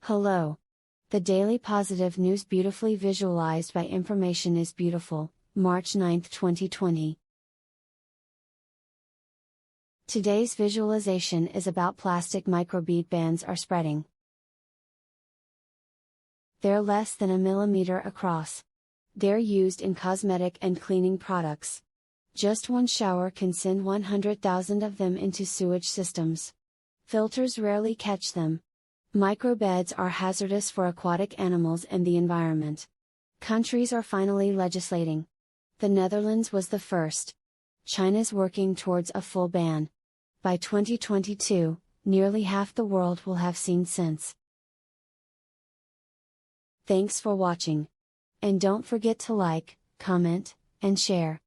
Hello. The daily positive news beautifully visualized by Information is Beautiful, March 9, 2020. Today's visualization is about plastic microbead bans are spreading. They're less than a millimeter across. They're used in cosmetic and cleaning products. Just one shower can send 100,000 of them into sewage systems. Filters rarely catch them. Microbeads are hazardous for aquatic animals and the environment. Countries are finally legislating. The Netherlands was the first. China's working towards a full ban. By 2022, nearly half the world will have seen sense. Thanks for watching. And don't forget to like, comment, and share.